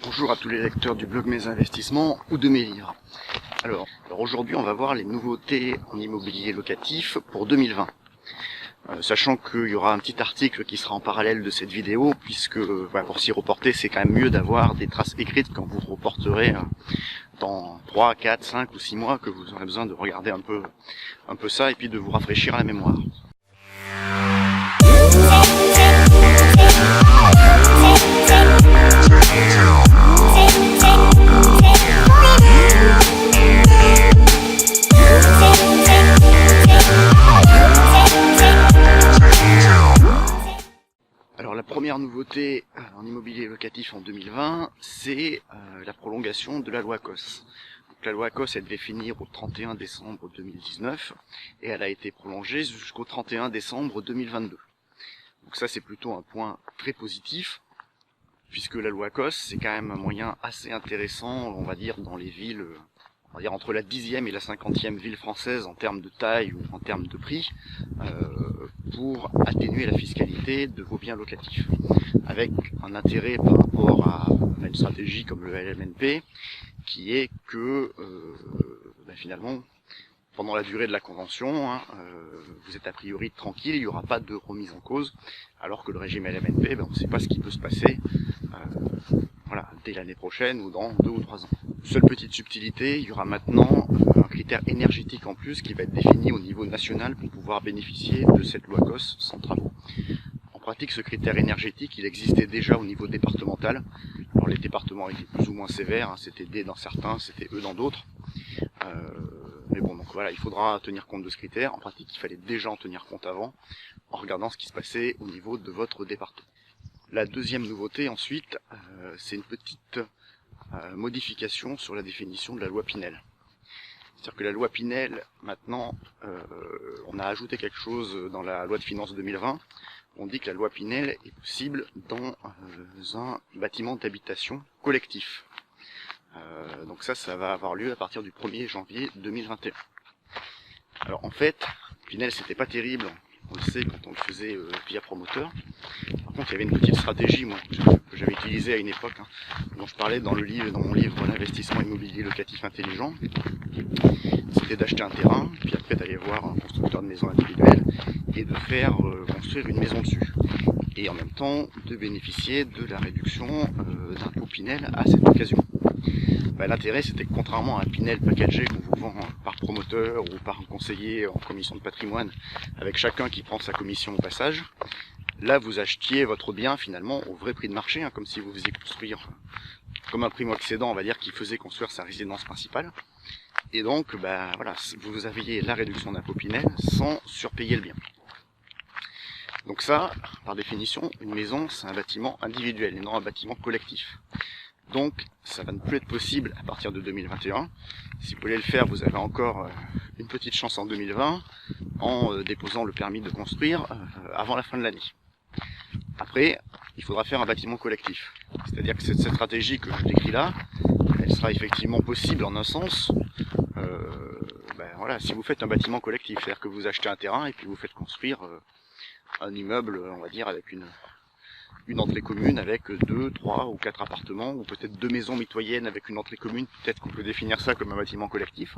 Bonjour à tous les lecteurs du blog Mes Investissements ou de mes livres. Alors aujourd'hui on va voir les nouveautés en immobilier locatif pour 2020. Sachant qu'il y aura un petit article qui sera en parallèle de cette vidéo, puisque pour s'y reporter c'est quand même mieux d'avoir des traces écrites quand vous reporterez dans 3, 4, 5 ou 6 mois, que vous aurez besoin de regarder un peu ça et puis de vous rafraîchir la mémoire. Alors la première nouveauté en immobilier locatif en 2020, c'est la prolongation de la loi COS. Donc, la loi COS, elle devait finir au 31 décembre 2019 et elle a été prolongée jusqu'au 31 décembre 2022. Donc ça c'est plutôt un point très positif, puisque la loi COS c'est quand même un moyen assez intéressant, on va dire, dans les villes, on va dire entre la 10e et la 50e ville française en termes de taille ou en termes de prix, pour atténuer la fiscalité de vos biens locatifs, avec un intérêt par rapport à une stratégie comme le LMNP, qui est que finalement, pendant la durée de la convention, vous êtes a priori tranquille, il n'y aura pas de remise en cause, alors que le régime LMNP, on ne sait pas ce qui peut se passer dès l'année prochaine ou dans 2 ou 3 ans. Seule petite subtilité, il y aura maintenant un critère énergétique en plus qui va être défini au niveau national pour pouvoir bénéficier de cette loi COS sans travaux. En pratique, ce critère énergétique, il existait déjà au niveau départemental. Alors les départements étaient plus ou moins sévères, c'était D dans certains, c'était E dans d'autres. Mais bon, donc voilà, il faudra tenir compte de ce critère. En pratique, il fallait déjà en tenir compte avant, en regardant ce qui se passait au niveau de votre département. La deuxième nouveauté ensuite, c'est une petite modification sur la définition de la loi Pinel. C'est-à-dire que la loi Pinel, maintenant, on a ajouté quelque chose dans la loi de finances 2020. On dit que la loi Pinel est possible dans un bâtiment d'habitation collectif. Donc ça va avoir lieu à partir du 1er janvier 2021. Alors en fait, Pinel c'était pas terrible, on le sait quand on le faisait via promoteur. Par contre il y avait une petite stratégie que j'avais utilisée à une époque, dont je parlais dans mon livre L'investissement immobilier locatif intelligent. C'était d'acheter un terrain, puis après d'aller voir un constructeur de maisons individuelles et de faire construire une maison dessus. Et en même temps de bénéficier de la réduction d'impôt Pinel à cette occasion. L'intérêt c'était que contrairement à un Pinel packagé qu'on vous vend par promoteur ou par un conseiller en commission de patrimoine, avec chacun qui prend sa commission au passage, là vous achetiez votre bien finalement au vrai prix de marché, comme si vous faisiez construire, comme un primo-accédant on va dire, qui faisait construire sa résidence principale. Et donc vous aviez la réduction d'impôt Pinel sans surpayer le bien. Donc ça, par définition, une maison c'est un bâtiment individuel et non un bâtiment collectif. Donc ça va ne plus être possible à partir de 2021. Si vous voulez le faire, vous avez encore une petite chance en 2020 en déposant le permis de construire avant la fin de l'année. Après, il faudra faire un bâtiment collectif. C'est-à-dire que cette stratégie que je décris là, elle sera effectivement possible en un sens. Si vous faites un bâtiment collectif, c'est-à-dire que vous achetez un terrain et puis vous faites construire un immeuble, on va dire, avec une entrée commune avec 2, 3 ou 4 appartements, ou peut-être 2 maisons mitoyennes avec une entrée commune, peut-être qu'on peut définir ça comme un bâtiment collectif.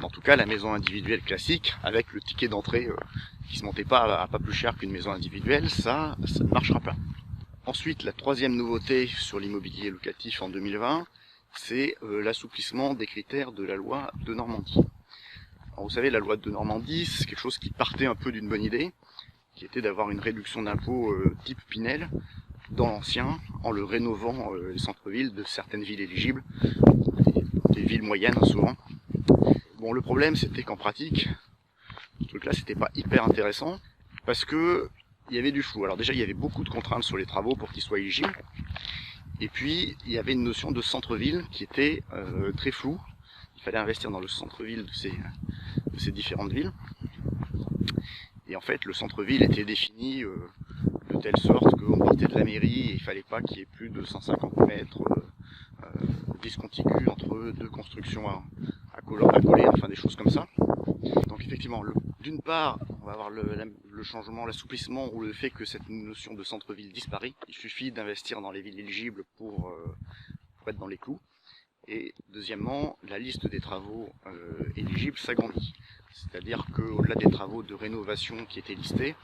En tout cas, la maison individuelle classique, avec le ticket d'entrée qui se montait pas à pas plus cher qu'une maison individuelle, ça ne marchera pas. Ensuite, la troisième nouveauté sur l'immobilier locatif en 2020, c'est l'assouplissement des critères de la loi de Normandie. Alors, vous savez, la loi de Normandie, c'est quelque chose qui partait un peu d'une bonne idée, qui était d'avoir une réduction d'impôt type Pinel dans l'ancien, en le rénovant les centres-villes de certaines villes éligibles, des villes moyennes souvent. Bon, le problème c'était qu'en pratique, ce truc-là c'était pas hyper intéressant, parce que il y avait du flou. Alors déjà il y avait beaucoup de contraintes sur les travaux pour qu'ils soient éligibles, et puis il y avait une notion de centre-ville qui était très floue. Il fallait investir dans le centre-ville de ces différentes villes. Et en fait, le centre-ville était défini de telle sorte qu'on partait de la mairie et il fallait pas qu'il y ait plus de 150 mètres discontigus entre deux constructions à coller, enfin des choses comme ça. Donc effectivement, d'une part, on va avoir le changement, l'assouplissement ou le fait que cette notion de centre-ville disparaît. Il suffit d'investir dans les villes éligibles pour pour être dans les clous. Et deuxièmement, la liste des travaux éligibles s'agrandit. C'est-à-dire qu'au-delà des travaux de rénovation qui étaient listés,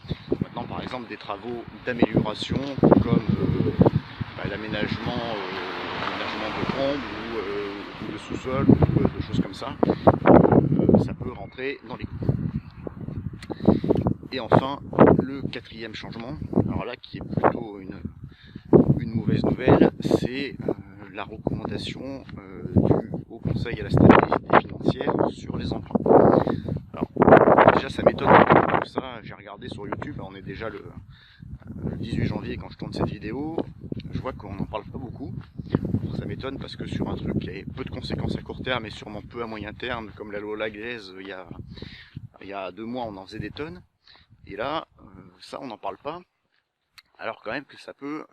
maintenant par exemple des travaux d'amélioration comme l'aménagement de combles ou de sous-sol ou de choses comme ça, ça peut rentrer dans les clous. Et enfin, le quatrième changement, alors là qui est plutôt une mauvaise nouvelle, c'est la recommandation du Haut Conseil à la stabilité financière sur les emprunts. Alors, déjà ça m'étonne un peu ça, j'ai regardé sur YouTube, on est déjà le 18 janvier quand je tourne cette vidéo, je vois qu'on n'en parle pas beaucoup. Alors, ça m'étonne parce que sur un truc qui a peu de conséquences à court terme et sûrement peu à moyen terme, comme la loi Laglaise, il y a 2 mois on en faisait des tonnes, et là, ça on n'en parle pas, alors quand même que ça peut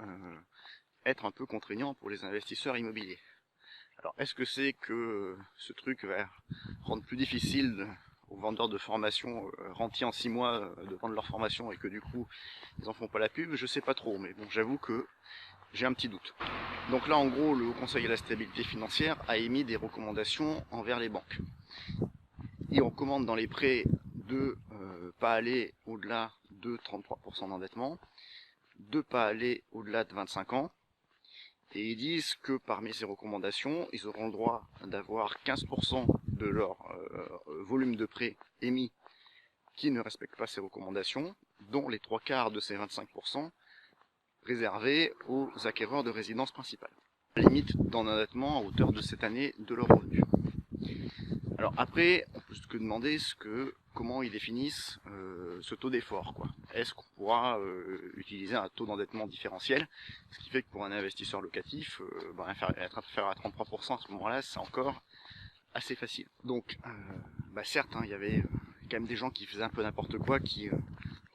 être un peu contraignant pour les investisseurs immobiliers. Alors est-ce que c'est que ce truc va rendre plus difficile aux vendeurs de formation rentiers en 6 mois de vendre leur formation et que du coup ils en font pas la pub? Je sais pas trop, mais bon, j'avoue que j'ai un petit doute. Donc là en gros le Haut Conseil à la stabilité financière a émis des recommandations envers les banques. Il recommande dans les prêts de pas aller au-delà de 33% d'endettement, de pas aller au-delà de 25 ans, et ils disent que parmi ces recommandations, ils auront le droit d'avoir 15% de leur volume de prêt émis qui ne respectent pas ces recommandations, dont les 3/4 de ces 25% réservés aux acquéreurs de résidence principale. La limite d'endettement à hauteur de cette année de leur revenu. Alors après, on peut se demander comment ils définissent ce taux d'effort, quoi. Est-ce qu'on pourra utiliser un taux d'endettement différentiel, ce qui fait que pour un investisseur locatif, être à 33% à ce moment-là, c'est encore assez facile. Donc, certes, il y avait quand même des gens qui faisaient un peu n'importe quoi, qui,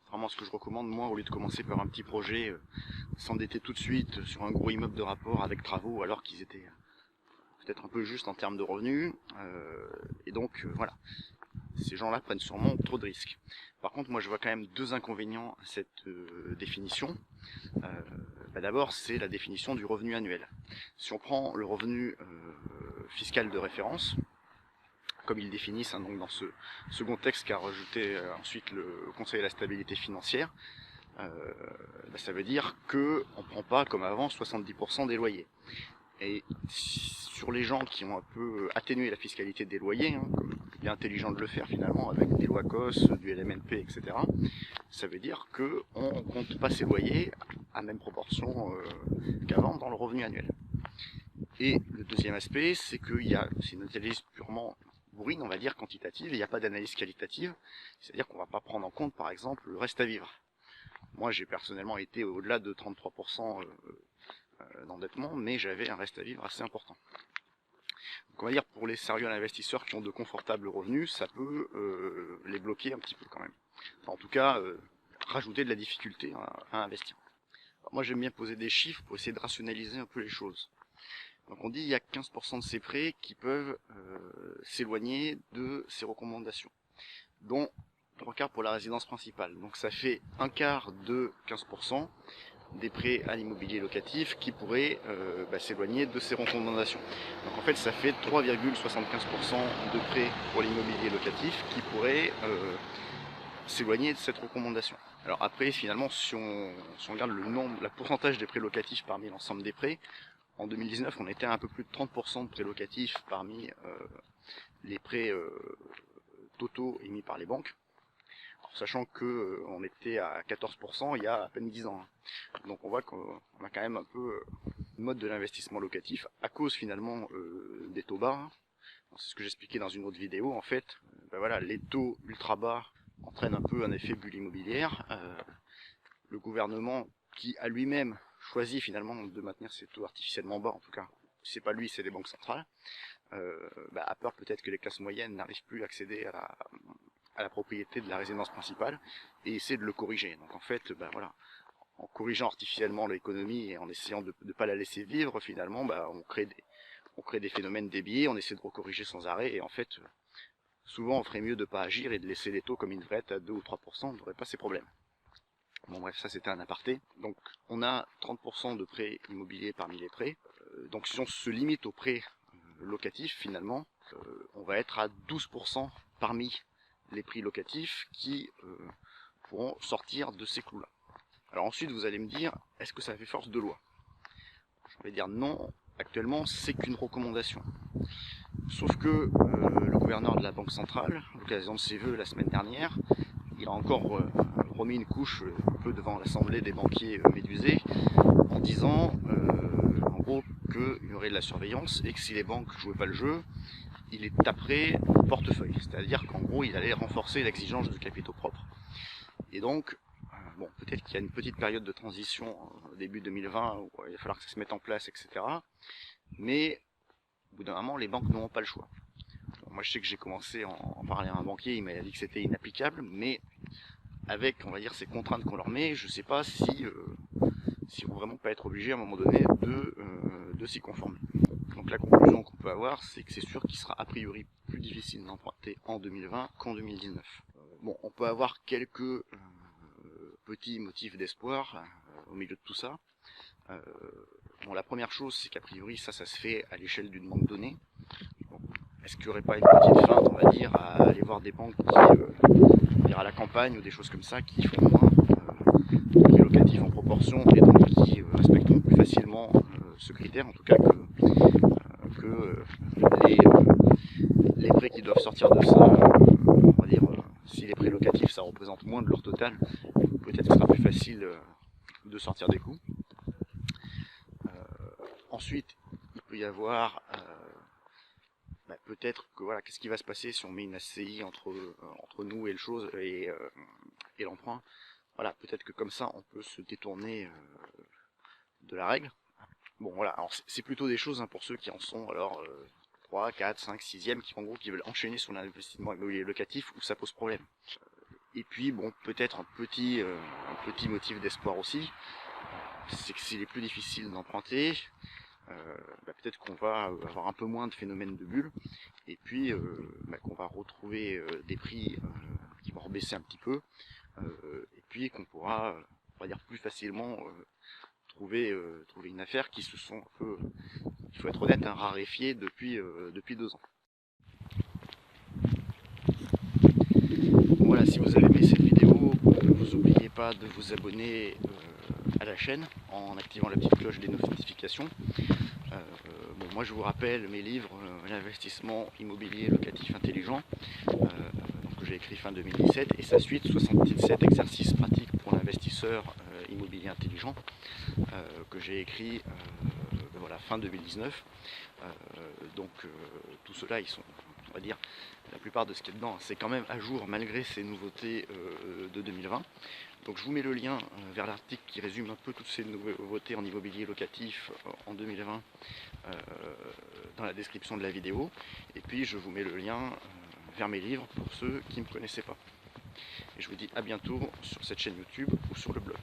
contrairement à ce que je recommande, moi, au lieu de commencer par un petit projet, s'endetter tout de suite sur un gros immeuble de rapport avec travaux, alors qu'ils étaient peut-être un peu juste en termes de revenus, et donc voilà, ces gens-là prennent sûrement trop de risques. Par contre, moi je vois quand même 2 inconvénients à cette définition. D'abord, c'est la définition du revenu annuel. Si on prend le revenu fiscal de référence, comme ils définissent donc dans ce second texte qu'a rajouté ensuite le Conseil à la stabilité financière, ça veut dire qu'on ne prend pas comme avant 70% des loyers. Et sur les gens qui ont un peu atténué la fiscalité des loyers, comme c'est bien intelligent de le faire finalement avec des lois COS, du LMNP, etc., ça veut dire qu'on ne compte pas ces loyers à même proportion qu'avant dans le revenu annuel. Et le deuxième aspect, c'est c'est une analyse purement bourrine, on va dire, quantitative, et il n'y a pas d'analyse qualitative, c'est-à-dire qu'on ne va pas prendre en compte par exemple le reste à vivre. Moi j'ai personnellement été au-delà de 33% d'endettement, mais j'avais un reste à vivre assez important. Donc on va dire pour les sérieux investisseurs qui ont de confortables revenus, ça peut les bloquer un petit peu quand même. Enfin, en tout cas, rajouter de la difficulté à investir. Alors moi j'aime bien poser des chiffres pour essayer de rationaliser un peu les choses. Donc on dit qu'il y a 15% de ces prêts qui peuvent s'éloigner de ces recommandations, dont 3/4 pour la résidence principale. Donc ça fait 1/4 de 15% des prêts à l'immobilier locatif qui pourraient s'éloigner de ces recommandations. Donc en fait ça fait 3,75% de prêts pour l'immobilier locatif qui pourraient s'éloigner de cette recommandation. Alors après finalement si on regarde le pourcentage des prêts locatifs parmi l'ensemble des prêts, en 2019 on était à un peu plus de 30% de prêts locatifs parmi les prêts totaux émis par les banques. Sachant que on était à 14% il y a à peine 10 ans. Donc on voit qu'on a quand même un peu une mode de l'investissement locatif à cause finalement des taux bas. C'est ce que j'expliquais dans une autre vidéo. En fait, voilà, les taux ultra bas entraînent un peu un effet bulle immobilière. Le gouvernement qui a lui-même choisi finalement de maintenir ces taux artificiellement bas, en tout cas, c'est pas lui, c'est les banques centrales, a peur peut-être que les classes moyennes n'arrivent plus à accéder à la propriété de la résidence principale et essayer de le corriger. Donc en fait, voilà, en corrigeant artificiellement l'économie et en essayant de ne pas la laisser vivre, finalement, on crée des phénomènes débiés, on essaie de recorriger sans arrêt et en fait, souvent on ferait mieux de ne pas agir et de laisser les taux comme ils devraient être à 2 ou 3%, on n'aurait pas ces problèmes. Bon bref, ça c'était un aparté. Donc on a 30% de prêts immobiliers parmi les prêts, Donc si on se limite aux prêts locatifs, finalement, on va être à 12% parmi les prix locatifs qui pourront sortir de ces clous-là. Alors ensuite, vous allez me dire, est-ce que ça fait force de loi? Je vais dire non, actuellement, c'est qu'une recommandation. Sauf que le gouverneur de la Banque centrale, à l'occasion de ses vœux la semaine dernière, il a encore remis une couche un peu devant l'assemblée des banquiers médusés, en disant en gros qu'il y aurait de la surveillance et que si les banques jouaient pas le jeu, il les taperait au portefeuille. C'est-à-dire qu'en gros, il allait renforcer l'exigence de capitaux propres. Et donc, bon, peut-être qu'il y a une petite période de transition au début 2020 où il va falloir que ça se mette en place, etc. Mais au bout d'un moment, les banques n'auront pas le choix. Bon, moi, je sais que j'ai commencé à en parler à un banquier, il m'a dit que c'était inapplicable, mais avec, on va dire, ces contraintes qu'on leur met, je sais pas si vont vraiment pas être obligés à un moment donné de s'y conformer. Donc la conclusion qu'on peut avoir, c'est que c'est sûr qu'il sera a priori plus difficile d'emprunter en 2020 qu'en 2019. Bon, on peut avoir quelques petits motifs d'espoir au milieu de tout ça. Bon, la première chose, c'est qu'a priori, ça se fait à l'échelle d'une banque donnée. Bon, est-ce qu'il n'y aurait pas une petite feinte, on va dire, à aller voir des banques qui, à la campagne ou des choses comme ça, qui font moins prix locatifs en proportion et donc qui respecteront plus facilement ce critère, en tout cas que les prêts qui doivent sortir de ça, on va dire, si les prêts locatifs ça représente moins de leur total, peut-être que ce sera plus facile de sortir des coûts. Ensuite, il peut y avoir peut-être que voilà, qu'est-ce qui va se passer si on met une ACI entre nous et le chose et l'emprunt. Voilà, peut-être que comme ça on peut se détourner de la règle. Bon voilà, alors c'est plutôt des choses pour ceux qui en sont alors 3, 4, 5, 6e, qui en gros qui veulent enchaîner sur l'investissement immobilier locatif où ça pose problème. Et puis bon, peut-être un petit motif d'espoir aussi, c'est que s'il est plus difficile d'emprunter, peut-être qu'on va avoir un peu moins de phénomènes de bulles, et puis qu'on va retrouver des prix qui vont rebaisser un petit peu, et puis qu'on pourra, on va dire, plus facilement trouver une affaire qui se sont un peu, il faut être honnête, raréfiées depuis 2 ans. Voilà, si vous avez aimé cette vidéo, vous n'oubliez pas de vous abonner à la chaîne en activant la petite cloche des notifications. Bon, moi je vous rappelle mes livres, l'investissement immobilier locatif intelligent, que j'ai écrit fin 2017, et sa suite, 77 exercices pratiques pour l'investisseur immobilier intelligent, que j'ai écrit voilà, fin 2019. Donc tout cela, ils sont, on va dire, la plupart de ce qui est dedans, c'est quand même à jour malgré ces nouveautés de 2020. Donc je vous mets le lien vers l'article qui résume un peu toutes ces nouveautés en immobilier locatif en 2020 dans la description de la vidéo. Et puis je vous mets le lien vers mes livres pour ceux qui ne me connaissaient pas. Et je vous dis à bientôt sur cette chaîne YouTube ou sur le blog.